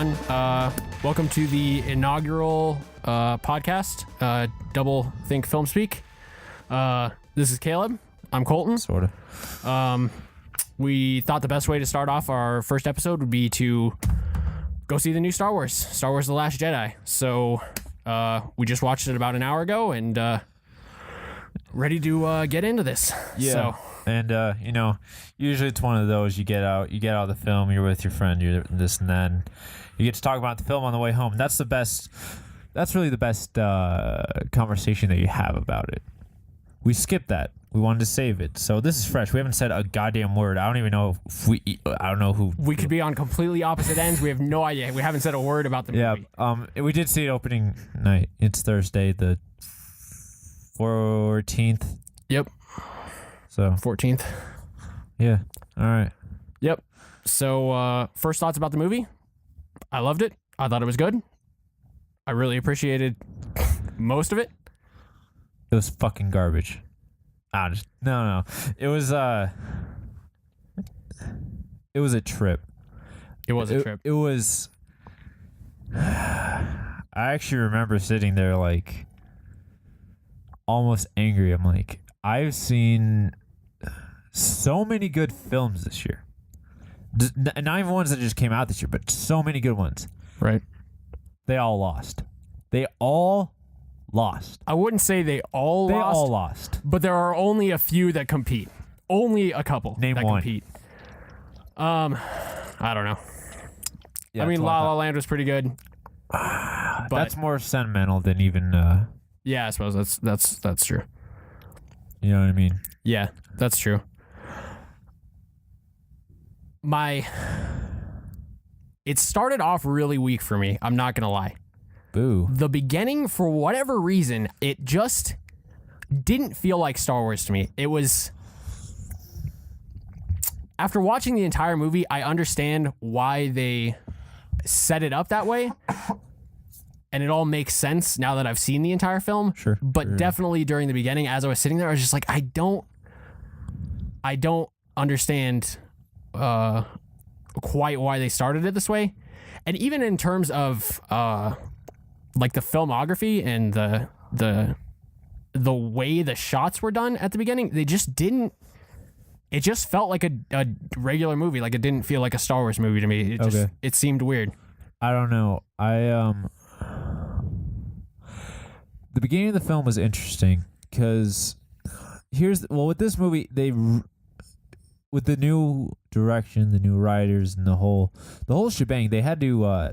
everyone. Welcome to the inaugural podcast, Double Think Film Speak. This is Caleb. I'm Colton. Sort of. We thought the best way to start off our first episode would be to go see the new Star Wars, The Last Jedi. So we just watched it about an hour ago and ready to get into this. Yeah. So. And, usually it's one of those, you get out of the film, you're with your friend, you're this and that, and you get to talk about the film on the way home. That's really the best conversation that you have about it. We skipped that. We wanted to save it. So this is fresh. We haven't said a goddamn word. I don't even know if I don't know who. We could be on completely opposite ends. We have no idea. We haven't said a word about the movie. Yeah. We did see it opening night. It's Thursday, the 14th. Yep. So 14th. Yeah. All right. Yep. So first thoughts about the movie. I loved it. I thought it was good. I really appreciated most of it. It was fucking garbage. No. It was a trip. It was a trip. It was. I actually remember sitting there like almost angry. I'm like, I've seen so many good films this year. Not even ones that just came out this year, but so many good ones. Right. They all lost. They all lost. I wouldn't say they all lost. But there are only a few that compete. Only a couple Name that one. compete. I don't know. Yeah, I mean, La La Land was pretty good. But that's more sentimental than even. Yeah, I suppose that's true. You know what I mean? Yeah, that's true. It started off really weak for me. I'm not going to lie. Boo. The beginning, for whatever reason, it just didn't feel like Star Wars to me. It was... After watching the entire movie, I understand why they set it up that way. And it all makes sense now that I've seen the entire film. Sure. But definitely during the beginning, as I was sitting there, I was just like, I don't understand quite why they started it this way. And even in terms of like the filmography and the way the shots were done at the beginning, they just didn't. It just felt like a regular movie. Like it didn't feel like a Star Wars movie to me. It seemed weird. I don't know. The beginning of the film was interesting because with this movie, with the new direction, the new writers, and the whole shebang, they had to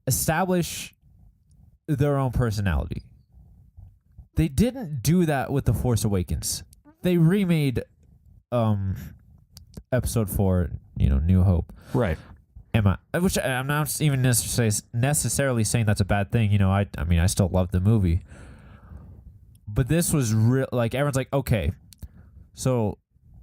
establish their own personality. They didn't do that with The Force Awakens. They remade Episode 4, New Hope. Right. Which I'm not even necessarily saying that's a bad thing. I mean, I still love the movie. But this was real. Like, everyone's like, okay, so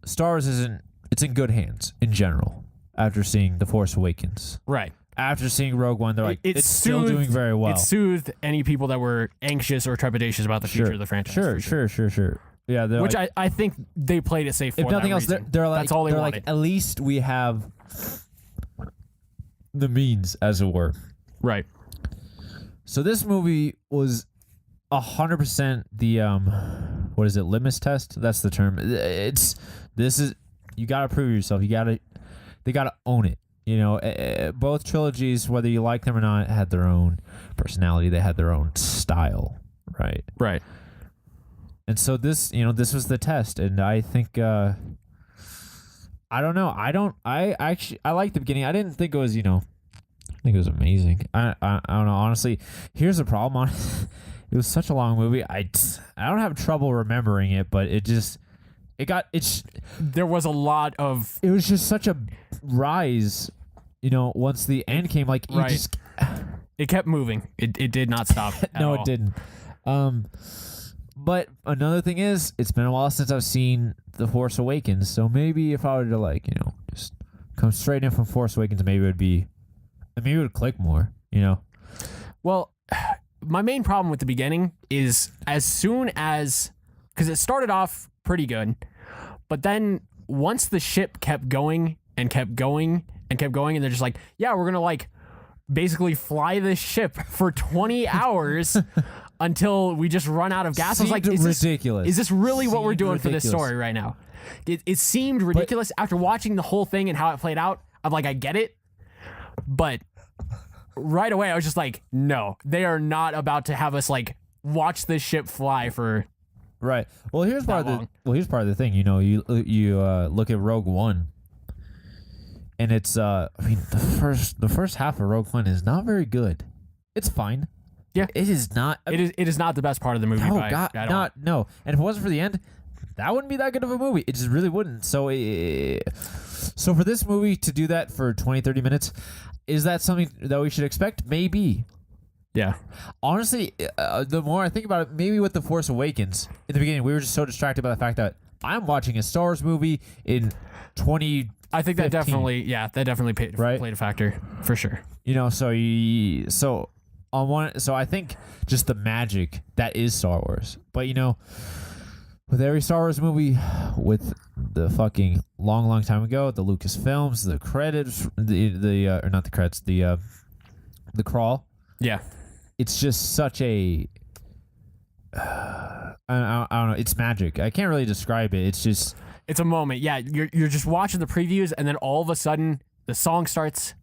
Star Wars it's in good hands in general after seeing The Force Awakens. Right. After seeing Rogue One, they're like, it's still doing very well. It soothed any people that were anxious or trepidatious about the future of the franchise. Sure. Yeah, which I think they played it safe for. If nothing else, they're like, that's all they wanted. Like, at least we have the means, as it were. Right. So this movie was 100% the what is it? Litmus test? That's the term. You got to prove yourself. They got to own it. Both trilogies, whether you like them or not, had their own personality. They had their own style, right? Right. And so this was the test, and I think I don't know. I liked the beginning. I didn't think it was, I think it was amazing. I don't know. Honestly, here's the problem on it. It was such a long movie. I don't have trouble remembering it, but there was a lot of. It was just such a rise, once the end came. Like, right. It kept moving. It did not stop. No, it didn't. But another thing is, it's been a while since I've seen The Force Awakens, so maybe if I were to just come straight in from Force Awakens, maybe it would click more, Well, my main problem with the beginning is because it started off pretty good, but then once the ship kept going and kept going and kept going, and they're just like, yeah, we're gonna like basically fly this ship for 20 hours until we just run out of gas. I was like, ridiculous. Is this really what we're doing for this story right now? It seemed ridiculous. After watching the whole thing and how it played out, I'm like, I get it, but right away I was just like, no, they are not about to have us like watch this ship fly for right. Well, here's part of the thing. You look at Rogue One, and it's I mean the first half of Rogue One is not very good. It's fine. Yeah, it is not. It is not the best part of the movie. No, God, not no. And if it wasn't for the end, that wouldn't be that good of a movie. It just really wouldn't. So, so for this movie to do that for 20, 30 minutes, is that something that we should expect? Maybe. Yeah. Honestly, the more I think about it, maybe with The Force Awakens, in the beginning, we were just so distracted by the fact that I'm watching a Star Wars movie in 20. I think that definitely played a factor for sure. So I think just the magic that is Star Wars. But with every Star Wars movie, with the fucking long time ago, the Lucasfilms, the credits, or not the credits, the crawl. Yeah. It's just such a I don't know. It's magic. I can't really describe it. It's a moment. Yeah, you're just watching the previews, and then all of a sudden the song starts,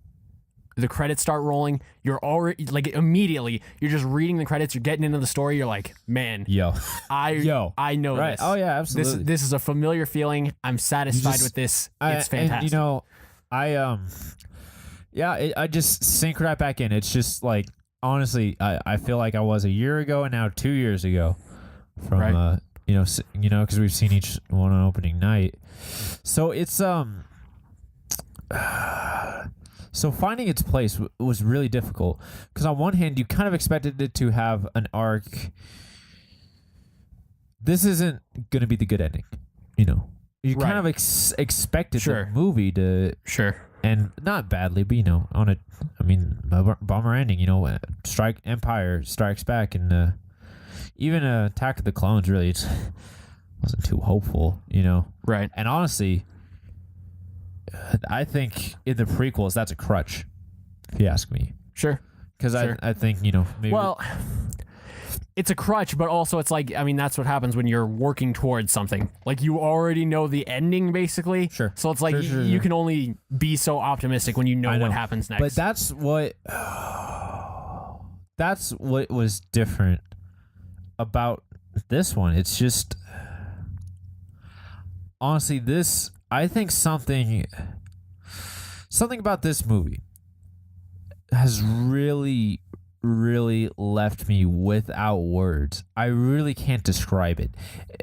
the credits start rolling. You're already like immediately. You're just reading the credits. You're getting into the story. You're like, man, I know right. this. Oh yeah, absolutely. This is a familiar feeling. I'm satisfied with this. It's fantastic. And, I just sink right back in. It's just like, honestly, I feel like I was a year ago and now 2 years ago from, right. because we've seen each one on opening night. So it's, so finding its place was really difficult because on one hand, you kind of expected it to have an arc. This isn't going to be the good ending, You kind of expected the movie to... Sure. And not badly, but a bummer ending. Empire Strikes Back, and even Attack of the Clones. Really, it wasn't too hopeful. Right. And honestly, I think in the prequels that's a crutch, if you ask me. Sure. Because I think maybe. Well, it's a crutch, but also it's like, that's what happens when you're working towards something. Like, you already know the ending, basically. Sure. So it's like you can only be so optimistic when you know what happens next. But that's what was different about this one. It's just, honestly, I think something about this movie has really left me without words. I really can't describe it.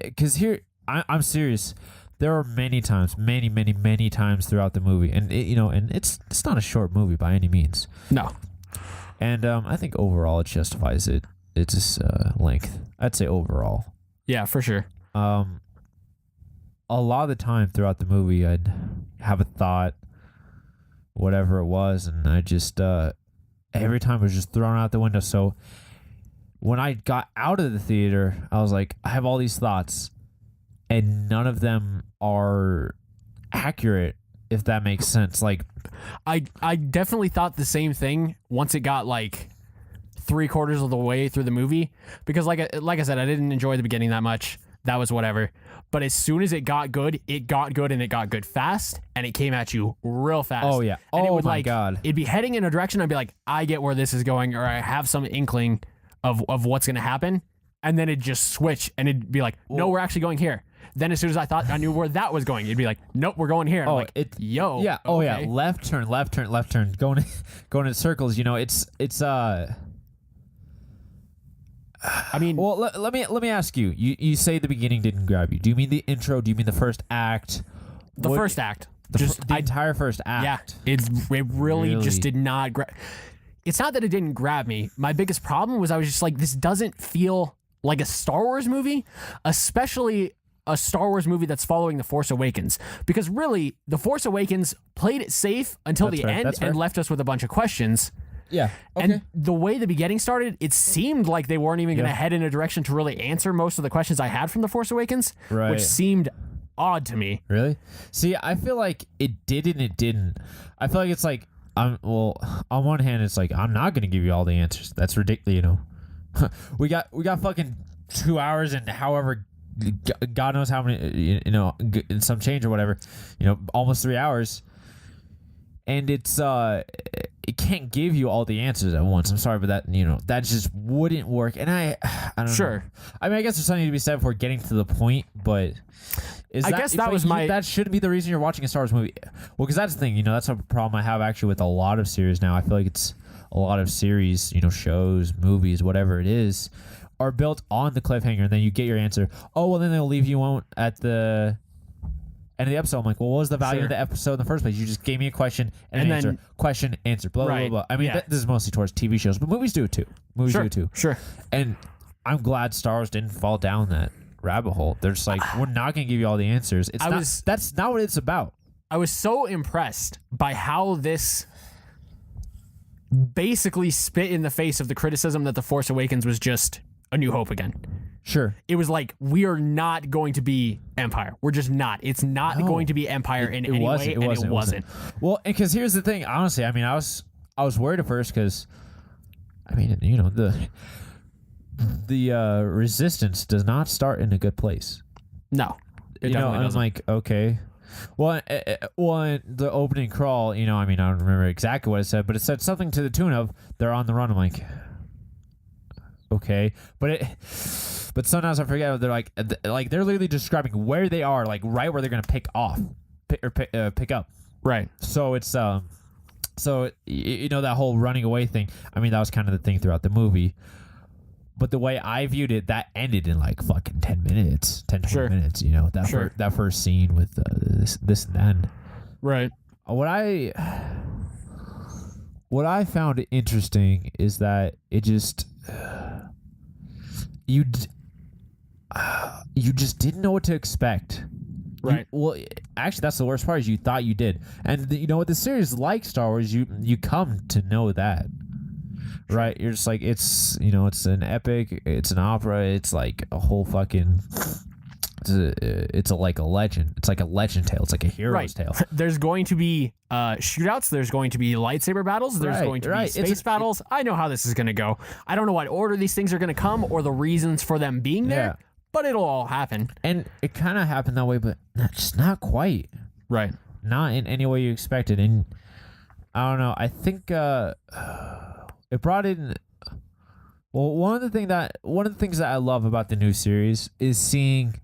Because here, I'm serious. There are many times throughout the movie, and it's not a short movie by any means. No. And I think overall it justifies its length. I'd say overall. Yeah, for sure. A lot of the time throughout the movie, I'd have a thought, whatever it was, and I just every time it was just thrown out the window. So when I got out of the theater, I was like, I have all these thoughts, and none of them are accurate, if that makes sense. Like, I definitely thought the same thing once it got like 3/4 of the way through the movie, because like I said, I didn't enjoy the beginning that much. That was whatever. But as soon as it got good, and it got good fast, and it came at you real fast. Oh yeah. And it would, my God. It'd be heading in a direction. I'd be like, I get where this is going, or I have some inkling of what's going to happen. And then it'd just switch, and it'd be like, no, we're actually going here. Then as soon as I thought I knew where that was going, it'd be like, nope, we're going here. And I'm like, yo. Yeah. Oh yeah. Okay. Left turn. Going in circles. It's I mean, well, let me ask you. You say the beginning didn't grab you. Do you mean the intro? Do you mean the first act? The first act. The entire first act. Yeah. It really just did not grab. It's not that it didn't grab me. My biggest problem was I was just like, this doesn't feel like a Star Wars movie, especially a Star Wars movie that's following The Force Awakens. Because really, The Force Awakens played it safe until the end and left us with a bunch of questions. Yeah. Okay. And the way the beginning started, it seemed like they weren't even going to head in a direction to really answer most of the questions I had from The Force Awakens, which seemed odd to me. Really? See, I feel like it did and it didn't. I feel like it's like, well, on one hand, it's like, I'm not going to give you all the answers. That's ridiculous, you know. we got fucking 2 hours and however, God knows how many, you know, some change or whatever, you know, almost 3 hours. And it's, it can't give you all the answers at once. I'm sorry, but that, you know, that just wouldn't work. And I don't know. I mean, I guess there's something to be said for getting to the point, but I guess that was my... That shouldn't be the reason you're watching a Star Wars movie. Well, because that's the thing, you know, that's a problem I have actually with a lot of series now. I feel like it's a lot of series, you know, shows, movies, whatever it is, are built on the cliffhanger, and then you get your answer. Oh, well, then they'll leave you on at the end of the episode. I'm like, well, what was the value of the episode in the first place? You just gave me a question and an answer. Question, answer, blah, blah, blah. I mean, this is mostly towards TV shows, but movies do it too. Movies do it too. Sure. And I'm glad Star Wars didn't fall down that rabbit hole. They're just like, we're not going to give you all the answers. That's not what it's about. I was so impressed by how this basically spit in the face of the criticism that The Force Awakens was just A New Hope again. Sure. It was like, we are not going to be Empire. We're just not. It's not going to be Empire in any way, and it wasn't. Well, because here's the thing. Honestly, I mean, I was worried at first because, I mean, you know, the Resistance does not start in a good place. No. You know, and I'm like, okay. Well, the opening crawl, you know, I mean, I don't remember exactly what it said, but it said something to the tune of, they're on the run. I'm like, okay. But sometimes I forget, they're like they're literally describing where they are, like right where they're going to pick up. Right. So it's, so, you know, that whole running away thing, I mean, that was kind of the thing throughout the movie. But the way I viewed it, that ended in like fucking 10 minutes, 10, 20 minutes, you know, that first scene with this and then. Right. What I found interesting is that it just, you just didn't know what to expect. Right. Well, actually, that's the worst part is you thought you did. And you know, with the series like Star Wars, you come to know that. Right, you're just like, it's, you know, it's an epic, it's an opera, it's like a whole fucking, it's like a legend. It's like a legend tale. It's like a hero's tale. There's going to be shootouts. There's going to be lightsaber battles. There's going to be space battles. I know how this is going to go. I don't know what order these things are going to come or the reasons for them being there, but it'll all happen. And it kind of happened that way, but just not quite. Right. Not in any way you expected. And I don't know. I think it brought in. Well, one of the things that I love about the new series is seeing.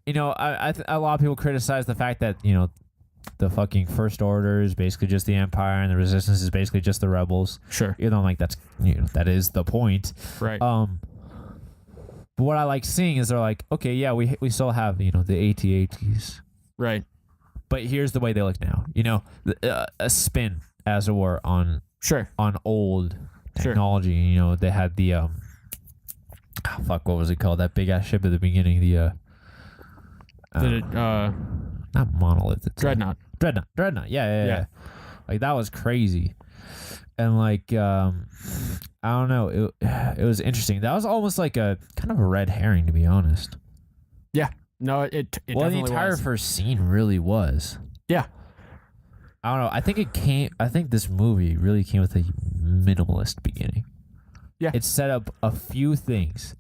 You know, a lot of people criticize the fact that, you know, the fucking First Order is basically just the Empire and the Resistance is basically just the rebels. Sure. You know, like that's, you know, that is the point. Right. But what I like seeing is they're like, okay, yeah, we still have, you know, the AT-ATs. Right. But here's the way they look now. You know, a spin, as it were, on old technology. You know, they had the what was it called? That big ass ship at the beginning. Not Monolith. It's Dreadnought. Dreadnought. Yeah. Like that was crazy, and like I don't know. It was interesting. That was almost like a kind of a red herring, to be honest. Yeah. No, it well, the entire first scene really was. Yeah. I don't know. I think this movie really came with a minimalist beginning. Yeah. It set up a few things.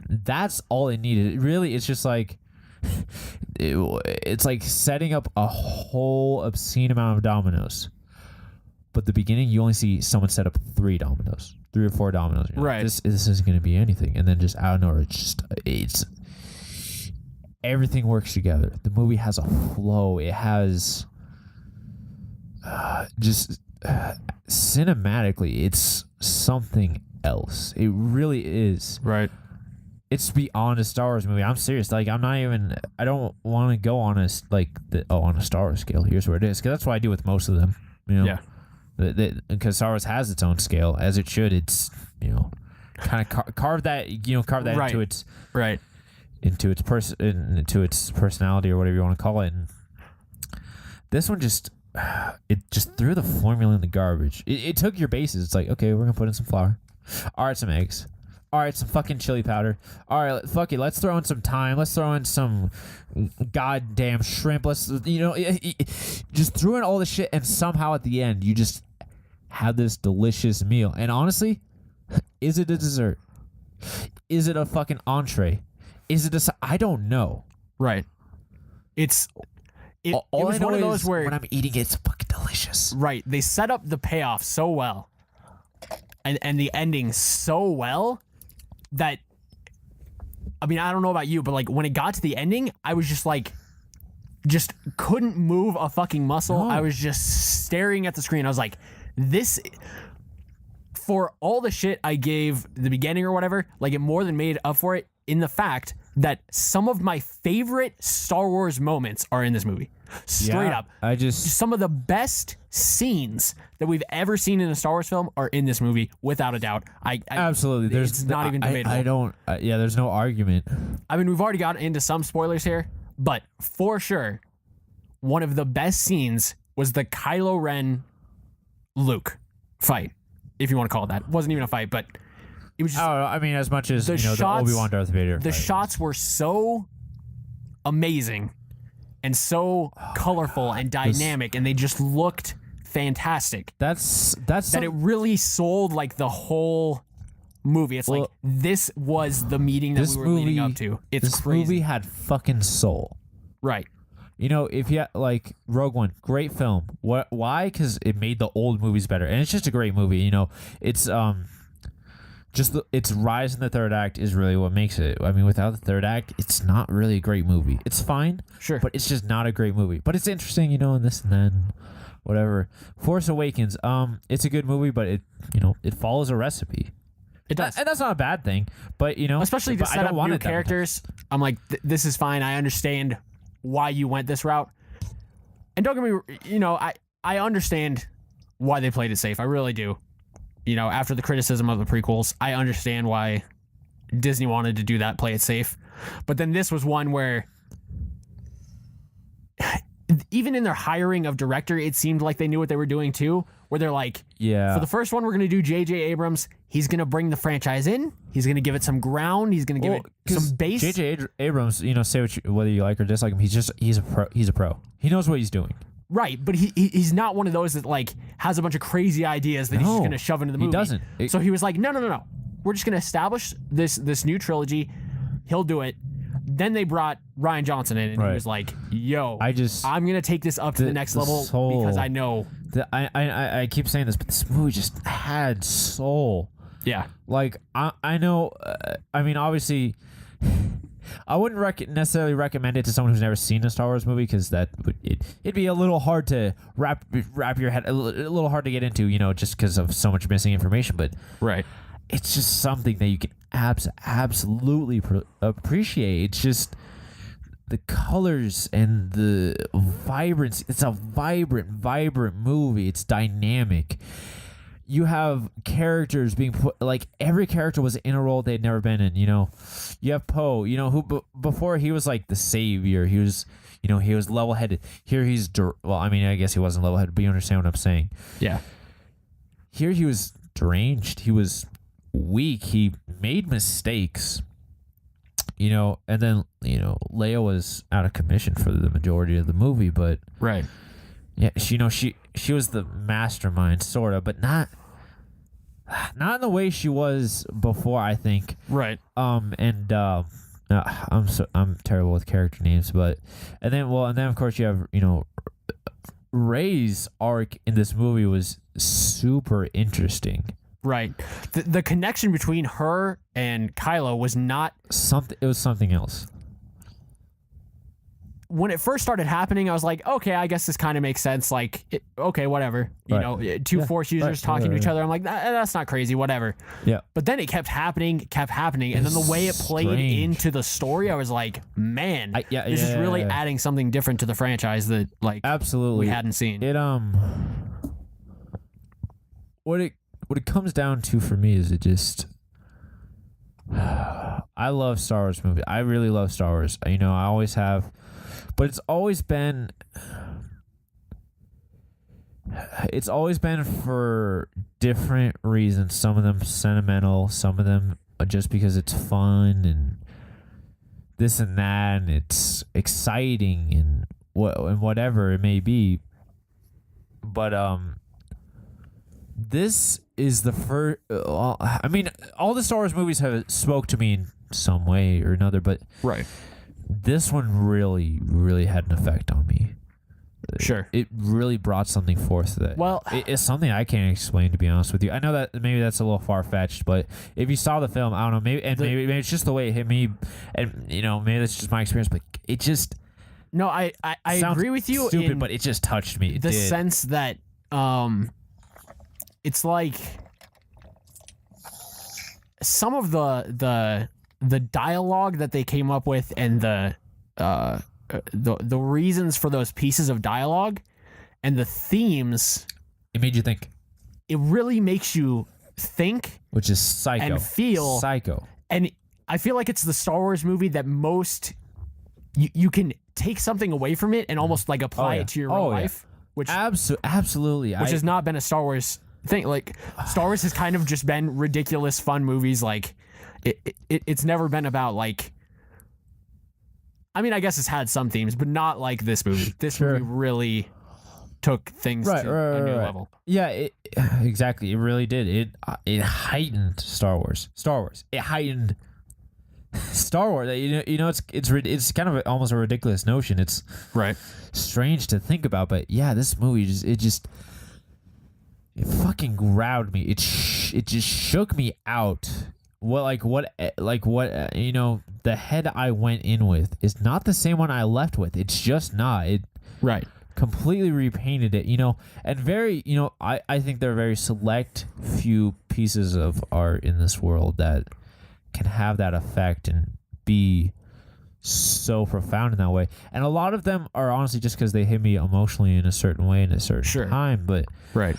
That's all it needed. Really, it's just like it's like setting up a whole obscene amount of dominoes. But the beginning, you only see someone set up 3 or 4 dominoes. You're right. Like, this isn't going to be anything. And then just out of nowhere, it's everything works together. The movie has a flow. It has cinematically, it's something else. It really is. Right. It's beyond a Star Wars movie. I'm serious. Like, I don't want to go on on a Star Wars scale. Here's where it is. Because that's what I do with most of them. You know? Yeah. Because Star Wars has its own scale, as it should. It's, you know, kind of carve that right. into its right. into its personality or whatever you want to call it. And this one just threw the formula in the garbage. It took your bases. It's like, okay, we're gonna put in some flour. All right, some eggs. All right, some fucking chili powder. All right, fuck it. Let's throw in some thyme. Let's throw in some goddamn shrimp. Let's, just throw in all this shit, and somehow at the end, you just have this delicious meal. And honestly, is it a dessert? Is it a fucking entree? Is it a... I don't know. Right. It all was I know one of those is where... when I'm eating it, it's fucking delicious. Right. They set up the payoff so well. And the ending so well that... I mean, I don't know about you, but like when it got to the ending, I was just like... Just couldn't move a fucking muscle. No. I was just staring at the screen. I was like, this... For all the shit I gave the beginning or whatever, like it more than made up for it in the fact that some of my favorite Star Wars moments are in this movie. Straight up. Some of the best scenes that we've ever seen in a Star Wars film are in this movie, without a doubt. Absolutely. It's not even debatable. There's no argument. I mean, we've already got into some spoilers here, but for sure, one of the best scenes was the Kylo Ren Luke fight, if you want to call it that. It wasn't even a fight, but it was just... I mean, as much as, the shots, Obi-Wan Darth Vader The fight. shots were so amazing and so colorful and dynamic, and they just looked fantastic. That it really sold like the whole movie. It's like, this was the meeting that we were leading up to. It's crazy. This movie had fucking soul. Right. If you like Rogue One, great film. Why? Because it made the old movies better, and it's just a great movie. It's its rise in the third act is really what makes it. I mean, without the third act, it's not really a great movie. It's fine, sure, but it's just not a great movie. But it's interesting, and this and then, whatever. Force Awakens, it's a good movie, but it follows a recipe. It does, and that's not a bad thing. But especially to set up new characters, I'm like, this is fine. I understand why you went this route, and don't get me, I understand why they played it safe. I really do. After the criticism of the prequels, I understand why Disney wanted to do that, play it safe. But then this was one where even in their hiring of director, it seemed like they knew what they were doing too, where they're like, yeah, for the first one, we're going to do J.J. Abrams. He's going to bring the franchise in. He's going to give it some ground. He's going to give it some base. J.J. Abrams, say whether you like or dislike him, he's a pro. He's a pro. He knows what he's doing. Right, but he's not one of those that like has a bunch of crazy ideas that he's just going to shove into the movie. He doesn't. So he was like, no. We're just going to establish this new trilogy. He'll do it. Then they brought Rian Johnson in, and he was like, yo, I'm going to take this up to the next level because I know. I keep saying this, but this movie just had soul. Yeah. Like, I know, I mean, obviously... I wouldn't necessarily recommend it to someone who's never seen a Star Wars movie, because it'd be a little hard to wrap your head, a little hard to get into, just because of so much missing information. But right, it's just something that you can absolutely appreciate. It's just the colors and the vibrancy. It's a vibrant movie. It's dynamic. You have characters being put, like every character was in a role they'd never been in. You have Poe, who before he was like the savior. He was, he was level-headed. Here he's, I guess he wasn't level-headed, but you understand what I'm saying. Yeah. Here he was deranged. He was weak. He made mistakes. And then, Leia was out of commission for the majority of the movie, but right. Yeah, she was the mastermind, sort of, but not in the way she was before, I think. Right. I'm terrible with character names, and then of course you have Rey's arc in this movie was super interesting. Right. The connection between her and Kylo was not something. It was something else. When it first started happening, I was like, okay, I guess this kind of makes sense. Like, okay, whatever. Two Force users talking to each other. I'm like, that's not crazy, whatever. Yeah. But then it kept happening. And then the way it played into the story, I was like, man, this is really adding something different to the franchise that, like, absolutely we hadn't seen. What it comes down to for me is it just... I love Star Wars movies. I really love Star Wars. I always have... But it's always been for different reasons. Some of them sentimental, some of them just because it's fun and this and that, and it's exciting and whatever it may be. But this is the first. I mean, all the Star Wars movies have spoke to me in some way or another, but Right. this one really, really had an effect on me. Sure. It really brought something forth that. Well, it's something I can't explain, to be honest with you. I know that maybe that's a little far fetched, but if you saw the film, I don't know, maybe it's just the way it hit me, and maybe that's just my experience, but it just. No, I agree with you. Stupid, in but it just touched me. It the did. sense that it's like some of the dialogue that they came up with and the reasons for those pieces of dialogue and the themes. It made you think. It really makes you think, which is psycho, and feel psycho. And I feel like it's the Star Wars movie that most you can take something away from it and almost like apply it to your real life, which absolutely, which has not been a Star Wars thing. Like Star Wars has kind of just been ridiculous, fun movies. Like it's never been about like. I mean, I guess it's had some themes, but not like this movie. This movie really took things to a new level. Yeah, exactly. It really did. It heightened Star Wars. It heightened Star Wars. It's kind of almost a ridiculous notion. It's right. Strange to think about, but yeah, this movie it fucking grabbed me. It just shook me out. The head I went in with is not the same one I left with. It's just not. It right. Completely repainted it, and very, I think there are very select few pieces of art in this world that can have that effect and be so profound in that way. And a lot of them are honestly just because they hit me emotionally in a certain way in a certain time. But right.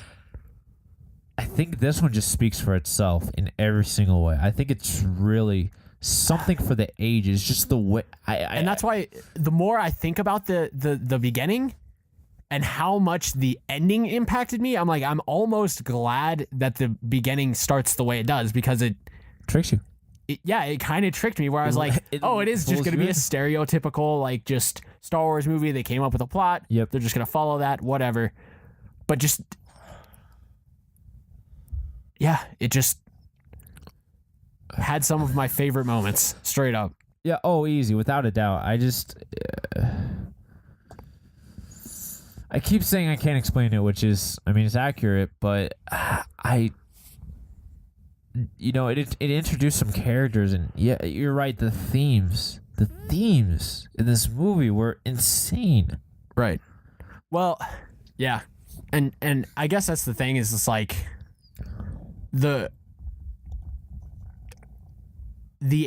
I think this one just speaks for itself in every single way. I think it's really something for the ages, just the way. And that's why the more I think about the beginning and how much the ending impacted me, I'm almost glad that the beginning starts the way it does, because it tricks you. It kind of tricked me where I was like, it is just going to be a stereotypical, like, just Star Wars movie. They came up with a plot. Yep. They're just going to follow that, whatever. But just, yeah, it just had some of my favorite moments, straight up. Yeah, easy, without a doubt. I keep saying I can't explain it, which is, it's accurate, but it introduced some characters, and yeah, you're right. The themes in this movie were insane. Right. Well, yeah, and I guess that's the thing, is it's like the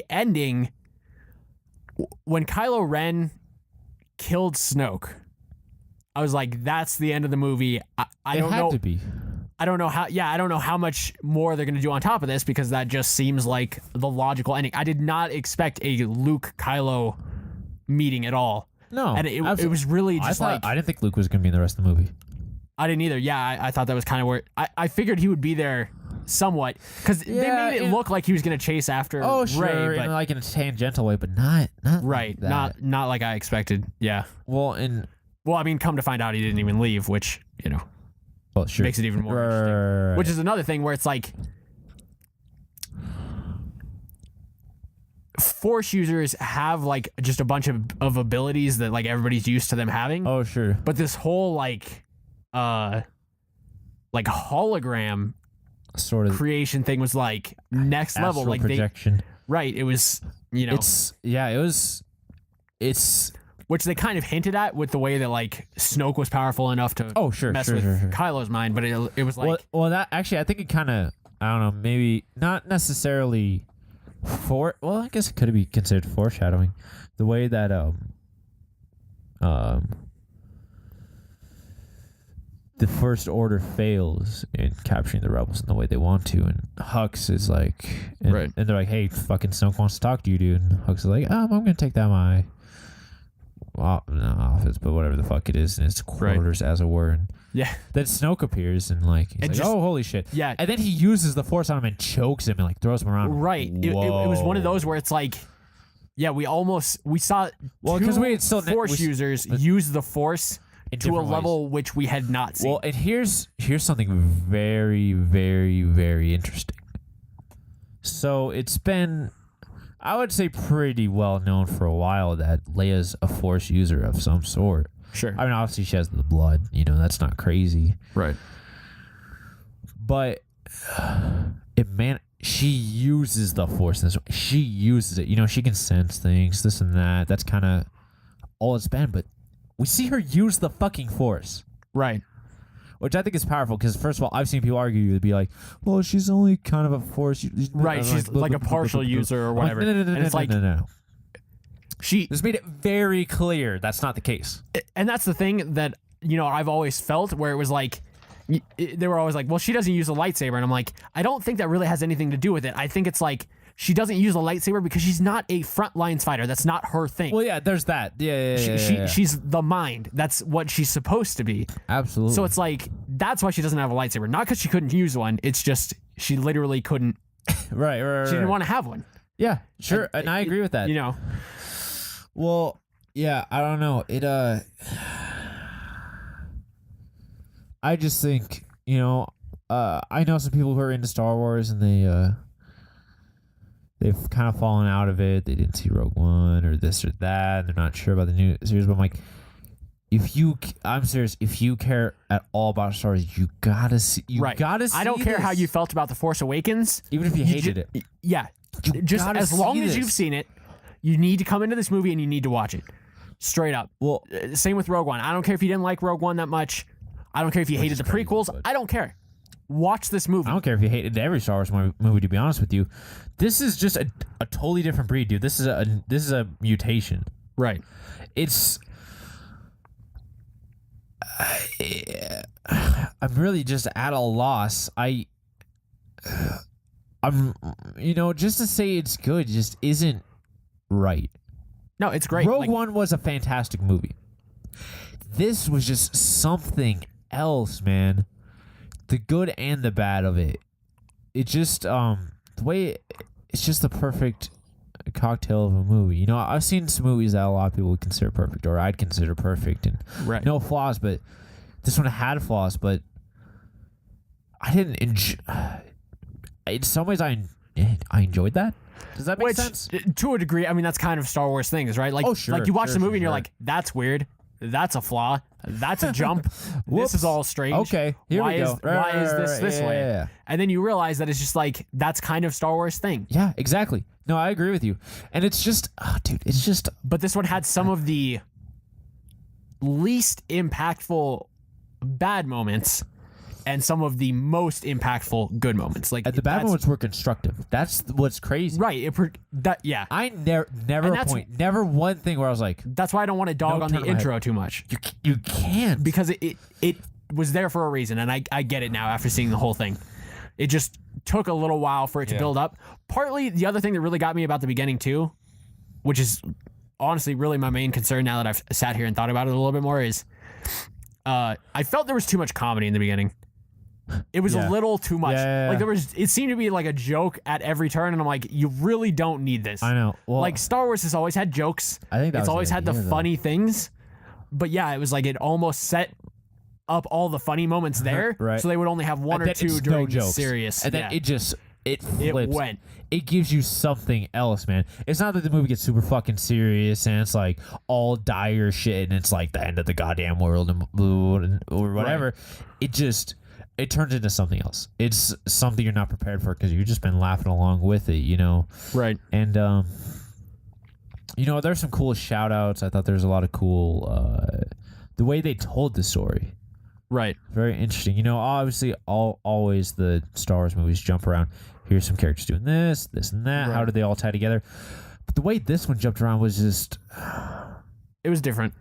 ending when Kylo Ren killed Snoke. I was like, that's the end of the movie. I don't know. To be. I don't know how. Yeah, I don't know how much more they're going to do on top of this, because that just seems like the logical ending. I did not expect a Luke Kylo meeting at all. No, and it was really just I didn't think Luke was going to be in the rest of the movie. I didn't either. Yeah, I thought that was kind of where I figured he would be there somewhat, because they made it look like he was going to chase after Rey, but like in a tangential way, but not right, like not like I expected. Yeah. Well, come to find out he didn't even leave, which makes it even more interesting. Right. Which is another thing where it's like, Force users have like just a bunch of abilities that like everybody's used to them having. Oh, sure. But this whole like hologram sort of creation thing was like next level, like projection. It was, it's which they kind of hinted at with the way that like Snoke was powerful enough to mess with Kylo's mind, but it was like that actually, I think it kind of, I don't know, maybe not necessarily I guess it could be considered foreshadowing, the way that the First Order fails in capturing the rebels in the way they want to, and Hux is like, and they're like, hey, fucking Snoke wants to talk to you, dude, and Hux is like, I'm gonna take that office, but whatever the fuck it is, in his quarters, as it were. And Yeah. then Snoke appears and like he's like, just, oh holy shit. Yeah. And then he uses the Force on him and chokes him and like throws him around. Right. It was one of those where it's like, yeah, we saw two Force users use the Force to a level which we had not seen. Well, and here's something very, very, very interesting. So it's been, I would say, pretty well known for a while that Leia's a Force user of some sort. Sure. I mean, obviously she has the blood. That's not crazy. Right. But she uses the Force in this way. She uses it. She can sense things, this and that. That's kind of all it's been. But we see her use the fucking Force. Right. Which I think is powerful because, first of all, I've seen people argue to be like, well, she's only kind of a Force. Right. She's like a partial user or whatever. No. This made it very clear that's not the case. And that's the thing that, I've always felt, where it was like, they were always like, well, she doesn't use a lightsaber. And I'm like, I don't think that really has anything to do with it. I think it's like, she doesn't use a lightsaber because she's not a frontlines fighter. That's not her thing. Well, yeah, there's that. Yeah. She's the mind. That's what she's supposed to be. Absolutely. So it's like, that's why she doesn't have a lightsaber. Not because she couldn't use one. It's just, she literally couldn't. Right. She didn't want to have one. Yeah, sure. And I agree with that. Well, yeah, I don't know. I just think, I know some people who are into Star Wars and they've kind of fallen out of it. They didn't see Rogue One or this or that. And they're not sure about the new series. But I'm like, I'm serious. If you care at all about Star Wars, you gotta see. I don't care how you felt about The Force Awakens, even if you hated it. Yeah, just as long as you've seen it, you need to come into this movie and you need to watch it. Straight up. Well, same with Rogue One. I don't care if you didn't like Rogue One that much. I don't care if you hated the prequels. I don't care. Watch this movie. I don't care if you hated every Star Wars movie, to be honest with you. This is just a totally different breed, dude. This is a mutation. Right. It's... I'm really just at a loss. I'm just to say it's good just isn't right. No, it's great. Rogue One was a fantastic movie. This was just something else, man. The good and the bad of it. It just the way it's just the perfect cocktail of a movie. I've seen some movies that a lot of people would consider perfect, or I'd consider perfect, and no flaws. But this one had flaws. But I didn't enjoy. In some ways, I enjoyed that. Does that make sense? To a degree, I mean, that's kind of Star Wars thing, is right? Like, like you watch the movie and you're like, that's weird. That's a flaw. That's a jump. This is all strange. Okay, here we go. Why is this way? Yeah. And then you realize that it's just like, that's kind of Star Wars thing. Yeah, exactly. No, I agree with you. And it's just, dude, it's just... But this one had some of the least impactful bad moments and some of the most impactful good moments. Like, and the bad moments were constructive. That's what's crazy. Right. Yeah. I never one thing where I was like... That's why I don't want to dog on the intro too much. You can't. Because it was there for a reason, and I get it now after seeing the whole thing. It just took a little while for it to build up. Partly, the other thing that really got me about the beginning too, which is honestly really my main concern now that I've sat here and thought about it a little bit more, is I felt there was too much comedy in the beginning. It was a little too much. Like it seemed to be like a joke at every turn, and I'm like, you really don't need this. I know. Well, like Star Wars has always had jokes. I think it's always had the funny things. But yeah, it was like it almost set up all the funny moments there, right. So they would only have one or two during the serious. And then it flips. It went. It gives you something else, man. It's not that the movie gets super fucking serious and it's like all dire shit and it's like the end of the goddamn world or whatever. Right. It turns into something else. It's something you're not prepared for because you've just been laughing along with it, Right. And there's some cool shout outs. I thought there's a lot of cool the way they told the story. Right. Very interesting. Obviously always the Star Wars movies jump around. Here's some characters doing this and that. Right. How did they all tie together? But the way this one jumped around was just... It was different.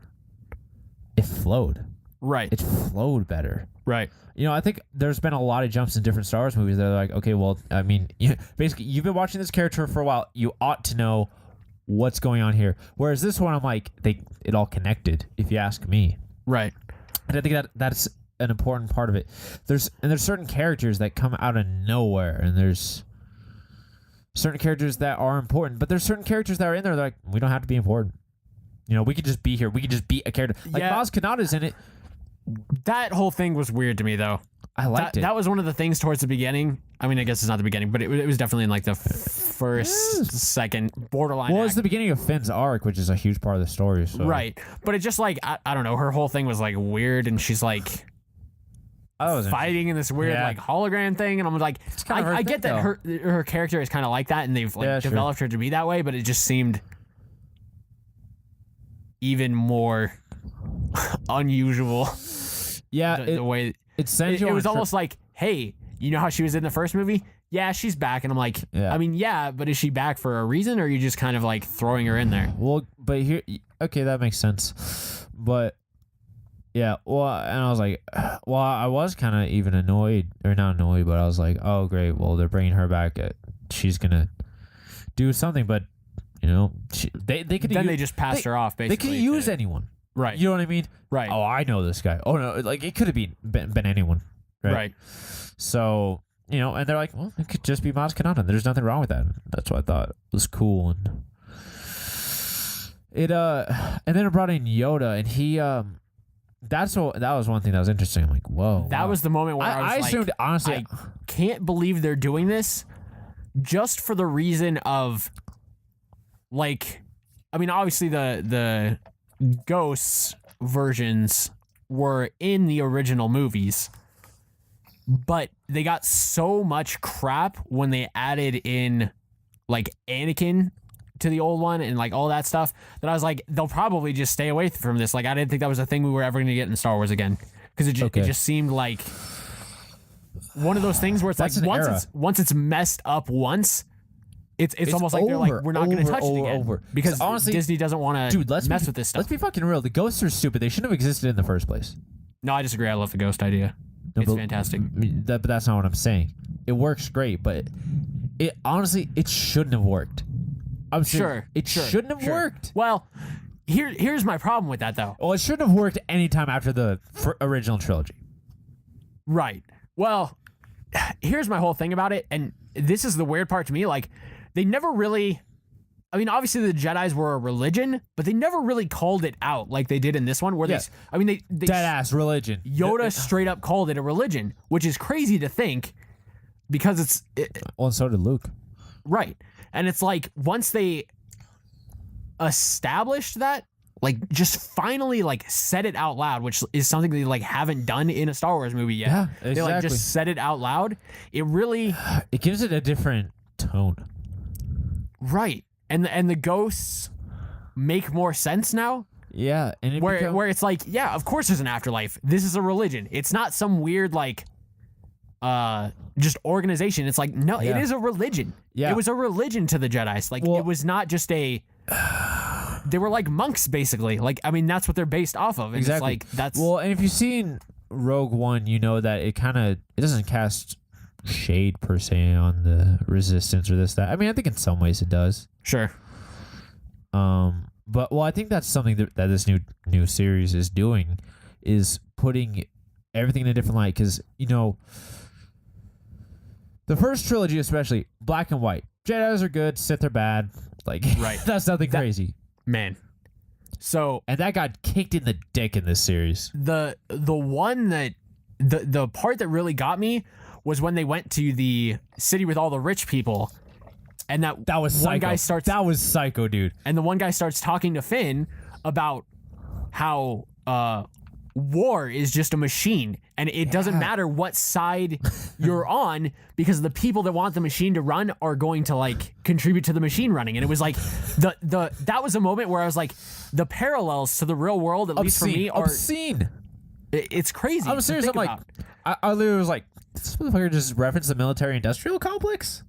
It flowed. Right. It flowed better. Right. I think there's been a lot of jumps in different Star Wars movies. They're like, okay, well, I mean, basically, you've been watching this character for a while. You ought to know what's going on here. Whereas this one, I'm like, it all connected, if you ask me. Right. And I think that's an important part of it. There's certain characters that come out of nowhere, and there's certain characters that are important, but there's certain characters that are in there that are like, we don't have to be important. You know, we could just be here. We could just be a character. Like Maz Kanata's in it. That whole thing was weird to me, though. I liked it. That was one of the things towards the beginning. I mean, I guess it's not the beginning, but it was definitely in like the first, second, borderline. Well, it's the beginning of Finn's arc, which is a huge part of the story. So. Right. But it just like, I don't know, her whole thing was like weird, and she's like fighting in this weird like hologram thing, and I'm like, I get that her character is kind of like that, and they've like developed her to be that way, but it just seemed even more unusual. Yeah, the way it sends you. It was almost like, hey, you know how she was in the first movie? Yeah, she's back, and I'm like, I mean, yeah, but is she back for a reason, or are you just kind of like throwing her in there? Well, but here, okay, that makes sense, but yeah, well, and I was like, well, I was kind of even annoyed, or not annoyed, but I was like, oh, great, well, they're bringing her back. She's gonna do something, but you know, they could. Then they just passed her off. Basically, they could use anyone. Right. You know what I mean? Right. Oh, I know this guy. Oh no, like it could have been anyone. Right. So, you know, and they're like, well, it could just be Maz Kanata. There's nothing wrong with that. That's what I thought was cool. And and then it brought in Yoda, and he that was one thing that was interesting. I'm like, whoa. That was the moment where I was assumed, honestly, I can't believe they're doing this just for the reason of, like, I mean, obviously the Ghosts versions were in the original movies, but they got so much crap when they added in like Anakin to the old one and like all that stuff that I was like, they'll probably just stay away from this. Like, I didn't think that was a thing we were ever going to get in Star Wars again, because it just seemed like one of those things where it's like once it's messed up once. It's almost like they're like, we're not going to touch it again. Because honestly, Disney doesn't want to mess with this stuff. Let's be fucking real. The ghosts are stupid. They shouldn't have existed in the first place. No, I disagree. I love the ghost idea. It's fantastic. But that's not what I'm saying. It works great, but it honestly, it shouldn't have worked. I'm sure it shouldn't have worked. Well, here's my problem with that, though. Well, it shouldn't have worked anytime after the original trilogy. Right. Well, here's my whole thing about it, and this is the weird part to me. Like, they never really, I mean, obviously the Jedis were a religion, but they never really called it out like they did in this one, where they dead ass religion. Yoda straight up called it a religion, which is crazy to think, because well, and so did Luke. Right. And it's like, once they established that, like, just finally like said it out loud, which is something they like haven't done in a Star Wars movie yet. Yeah, exactly. They like just said it out loud. It gives it a different tone. Right. And the ghosts make more sense now. Yeah. And where it's like, yeah, of course there's an afterlife. This is a religion. It's not some weird like just organization. It's like, no, it is a religion. Yeah. It was a religion to the Jedis. Like, it was not just they were like monks, basically. Like, I mean, that's what they're based off of. And exactly. It's like, that's well, and if you've seen Rogue One, you know that it doesn't cast shade per se on the Resistance or that. I mean, I think in some ways it does. Sure. But I think that's something that this new series is doing, is putting everything in a different light. Because, you know, the first trilogy, especially black and white, Jedis are good, Sith are bad. Like, right. That's nothing crazy, man. So, and that got kicked in the dick in this series. The one that the part that really got me was when they went to the city with all the rich people, and that was one psycho. That was psycho, dude. And the one guy starts talking to Finn about how war is just a machine, and it doesn't matter what side you're on, because the people that want the machine to run are going to like contribute to the machine running. And it was like that was a moment where I was like, the parallels to the real world, at least for me, are obscene. It's crazy. I'm serious. I'm like, I literally was like, this motherfucker just referenced the military-industrial complex?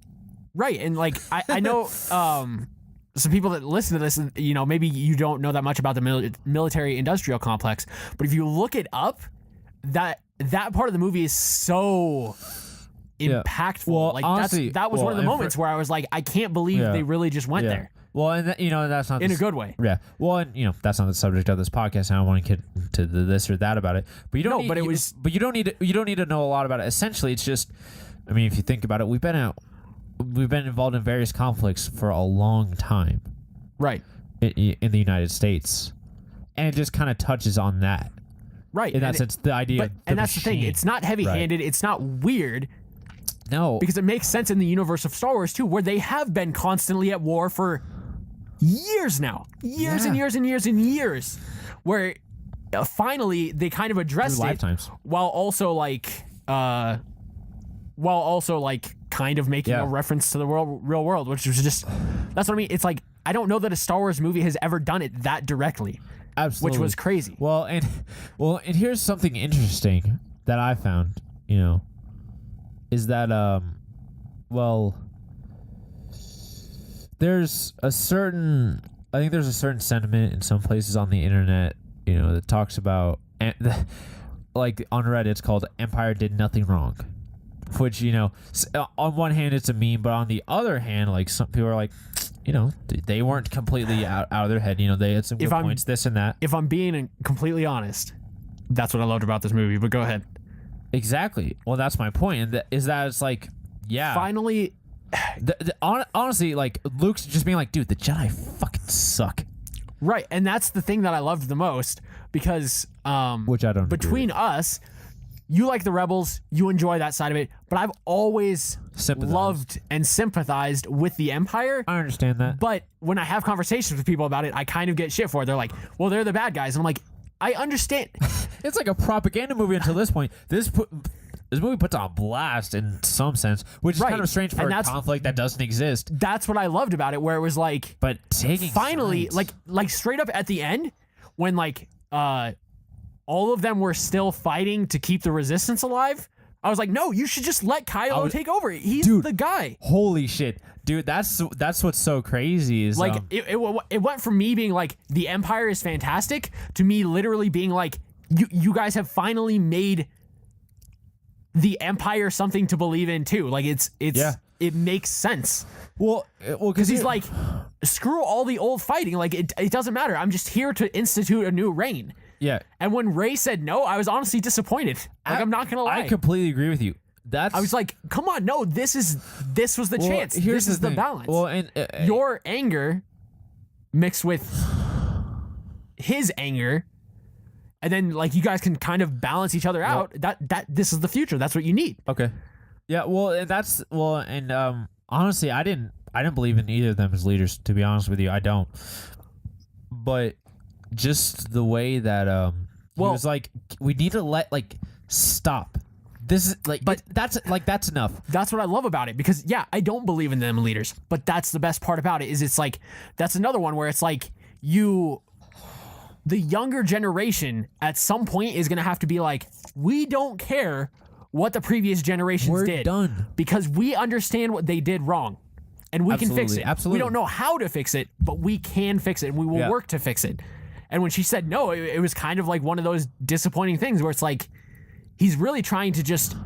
Right. And like, I know some people that listen to this, and, you know, maybe you don't know that much about the military-industrial complex, but if you look it up, that part of the movie is so impactful. Well, like, honestly, that was one of the moments where I was like, I can't believe they really just went there. Well, and that's not in a good way. Yeah. Well, and that's not the subject of this podcast. I don't want to get into this or that about it. But you don't. No, but it was. But you don't need. You don't need to know a lot about it. Essentially, it's just. I mean, if you think about it, we've been involved in various conflicts for a long time. Right. In the United States, and it just kind of touches on that. Right. In that sense, the idea. And that's the thing. It's not heavy-handed. Right. It's not weird. No. Because it makes sense in the universe of Star Wars too, where they have been constantly at war for years now, years and years and years and years, where finally they kind of addressed it while also like kind of making a reference to the real world, which was just, that's what I mean. It's like, I don't know that a Star Wars movie has ever done it that directly. Absolutely. Which was crazy. Well, and here's something interesting that I found, is that, there's a certain sentiment in some places on the internet, that talks about, like on Reddit, it's called Empire did nothing wrong. Which, on one hand, it's a meme, but on the other hand, like some people are like, they weren't completely out of their head. They had some good points, this and that. If I'm being completely honest, that's what I loved about this movie, but go ahead. Exactly. Well, that's my point. And is that it's like, yeah. Finally. Honestly, like, Luke's just being like, dude, the Jedi fucking suck. Right. And that's the thing that I loved the most because which I don't between us, you like the Rebels, you enjoy that side of it, but I've always loved and sympathized with the Empire. I understand that. But when I have conversations with people about it, I kind of get shit for it. They're like, well, they're the bad guys. And I'm like, I understand. It's like a propaganda movie until this point. This movie puts on blast in some sense, which is kind of strange for a conflict that doesn't exist. That's what I loved about it, where it was like, but taking finally, sides. like straight up at the end, when like all of them were still fighting to keep the Resistance alive, I was like, no, you should just let Kylo take over. He's the guy. Holy shit. Dude, that's what's so crazy is like it went from me being like the Empire is fantastic to me literally being like, you guys have finally made the Empire something to believe in too. Like it makes sense. Well, because he's like, screw all the old fighting. Like it doesn't matter. I'm just here to institute a new reign. Yeah. And when Rey said no, I was honestly disappointed. Like I'm not gonna lie. I completely agree with you. I was like, come on, no, this was the chance. This is the balance. Well, and your anger mixed with his anger, and then like you guys can kind of balance each other out. That this is the future. That's what you need. Okay. Yeah. Well, honestly, I didn't believe in either of them as leaders. To be honest with you, I don't. But just the way that he was like, we need to stop. This is like, but that's enough. That's what I love about it, because I don't believe in them leaders, but that's the best part about it. Is it's like, that's another one where it's like the younger generation at some point is going to have to be like, we don't care what the previous generations did. We're done. Because we understand what they did wrong. And we can fix it. Absolutely. We don't know how to fix it, but we can fix it, and we will work to fix it. And when she said no, it was kind of like one of those disappointing things where it's like, he's really trying to just...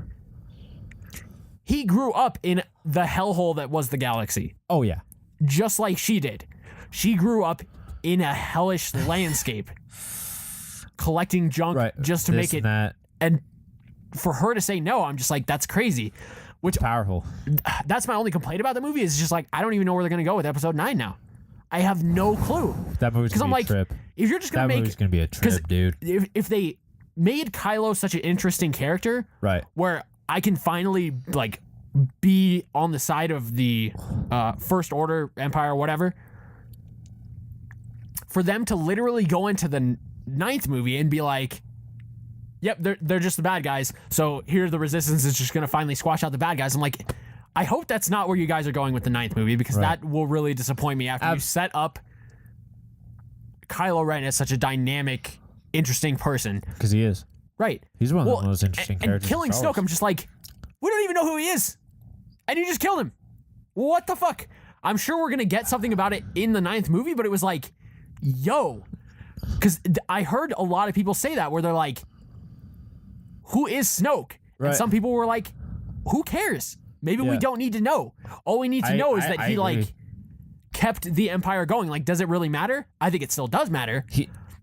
He grew up in the hellhole that was the galaxy. Oh, yeah. Just like she did. She grew up in a hellish landscape, collecting junk just to make it... And for her to say no, I'm just like, that's crazy. Which it's powerful. That's my only complaint about the movie, is just like, I don't even know where they're going to go with episode 9 now. I have no clue. That movie's going to be a trip. If you're just going to make... That movie's going to be a trip, dude. If they made Kylo such an interesting character, where I can finally like be on the side of the First Order, Empire, whatever, for them to literally go into the 9th movie and be like, yep, they're just the bad guys, so here the Resistance is just going to finally squash out the bad guys. I'm like, I hope that's not where you guys are going with the 9th movie, because that will really disappoint me after you set up Kylo Ren as such a dynamic, interesting person. Because he is. Right. He's one of the most interesting characters. And killing Snoke, I'm just like, we don't even know who he is. And you just killed him. What the fuck? I'm sure we're going to get something about it in the 9th movie, but it was like, yo. Because I heard a lot of people say that, where they're like, who is Snoke? And some people were like, who cares? Maybe we don't need to know. All we need to know is that he kept the Empire going. Like, does it really matter? I think it still does matter.